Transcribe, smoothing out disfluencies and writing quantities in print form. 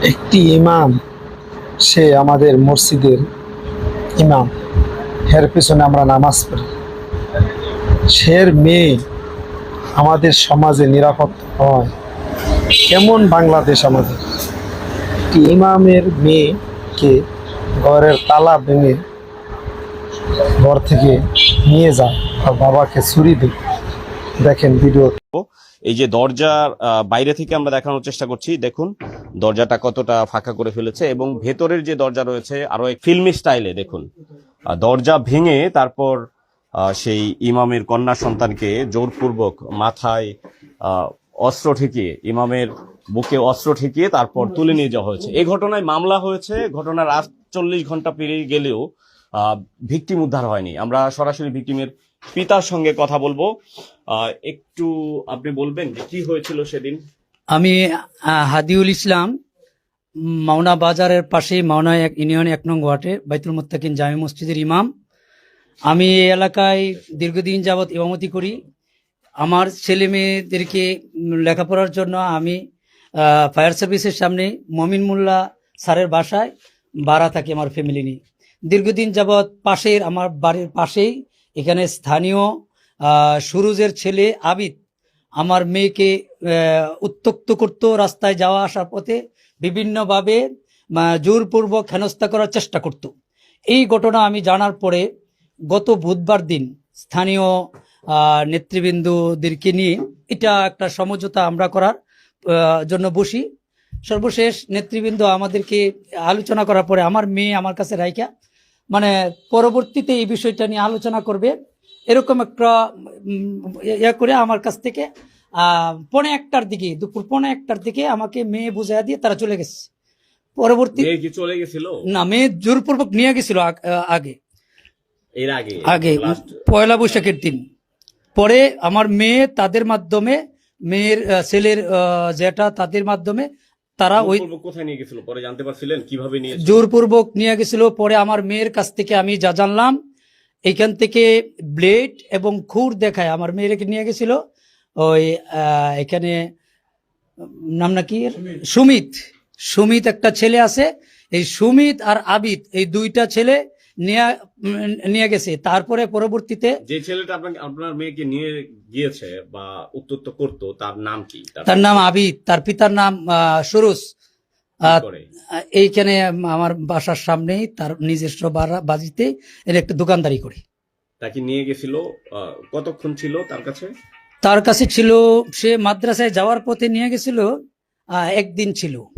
একটি ইমাম, সে আমাদের মসজিদের ইমাম, এর পিছনে আমরা নামাজ পড়ি। সের মেয়ে আমাদের সমাজে নিরাপদ হয়, কেমন বাংলাদেশ আমাদের? একটি ইমামের মেয়েকে ঘরের তালা ভেঙে ঘর থেকে নিয়ে যায় আর বাবাকে ছুরি দেয়। দেখেন ভিডিও। এই যে দরজার বাইরে থেকে আমরা দেখানোর চেষ্টা করছি, দেখুন দরজাটা কতটা ফাঁকা করে ফেলেছে, এবং ভেতরের যে দরজা রয়েছে আরো এক ফিল্মি স্টাইলে দেখুন দরজা ভেঙে তারপর সেই ইমামের কন্যা সন্তানকে জোরপূর্বক মাথায় অস্ত্র ঠেকিয়ে, ইমামের বুকে অস্ত্র ঠেকিয়ে তারপর তুলে নিয়ে যাওয়া হয়েছে। এই ঘটনায় মামলা হয়েছে, ঘটনার 48 ঘন্টা পেরিয়ে গেলেও ভিকটিম উদ্ধার হয়নি। আমরা সরাসরি ভিকটিমের পিতার সঙ্গে কথা বলবো। একটু আপনি বলবেন যে কি হয়েছিল সেদিন? আমি হাদিউল ইসলাম, মাওনা বাজারের পাশে মাওনা ইউনিয়ন 1 নং ওয়ার্ডে বাইতুল মুত্তাকিন জামে মসজিদের ইমাম। আমি এই এলাকায় দীর্ঘদিন যাবৎ ইমামতি করি। আমার ছেলে মেয়েদেরকে লেখাপড়ার জন্য আমি ফায়ার সার্ভিসের সামনে মমিন মোল্লা স্যারের বাসায় ভাড়া থাকি আমার ফ্যামিলি নিয়ে। দীর্ঘদিন যাবৎ পাশের আমার বাড়ির পাশেই এখানে স্থানীয় সুরুজের ছেলে আবিদ আমার মেয়েকে উত্ত্যক্ত করত, রাস্তায় যাওয়া আসার পথে বিভিন্নভাবে জোরপূর্বক হেনস্থা করার চেষ্টা করত। এই ঘটনা আমি জানার পরে গত বুধবার দিন স্থানীয় নেতৃবৃন্দদেরকে নিয়ে এটা একটা সমঝোতা আমরা করার জন্য বসি। সর্বশেষ নেতৃবৃন্দ আমাদেরকে আলোচনা করার পরে আমার মেয়ে আমার কাছে রাইখা, মানে পরবর্তীতে এই বিষয়টা নিয়ে আলোচনা করবে এরকম একটা ইয়া করে আমার কাছ থেকে 1:15 দিকে, দুপুর 1:15 দিকে আমাকে মেয়ে বুঝাইয়া দিয়ে তারা চলে গেছে। পরবর্তী চলে গেছিল না, মেয়ে জোরপূর্বক নিয়ে গেছিল আগে এর আগে আগে পয়লা বৈশাখের দিন। পরে আমার মেয়ে তাদের মাধ্যমে, মেয়ের ছেলের যেটা তাদের মাধ্যমে তারা ওই কোথায় নিয়ে গেছিল পরে জানতে পারছিলেন কিভাবে নিয়ে জোরপূর্বক নিয়ে গেছিল। পরে আমার মেয়ের কাছ থেকে আমি যা জানলাম, এইখান থেকে ব্লেড এবং খুর দেখায় আমার মেয়েকে নিয়ে গেছিল। ওই এখানে নাম নাকি, সুমিত, সুমিত একটা ছেলে আছে, এই সুমিত আর আবিদ এই দুইটা ছেলে নিয়ে গেছে। তারপরে পরবর্তীতে যে ছেলেটা আপনার মেয়েকে নিয়ে গিয়েছে বা উত্ত্যক্ত করতো তার নাম কি? তার নাম আবিদ, তার পিতার নাম সুরুজ। এইখানে আমার বাসার সামনেই তার নিজস্ব বাজিতে এর একটা দোকানদারি করে। তাকে নিয়ে গেছিল, কতক্ষণ ছিল তার কাছে? তার কাছে ছিল, সে মাদ্রাসায় যাওয়ার পথে নিয়ে গেছিল, একদিন ছিল।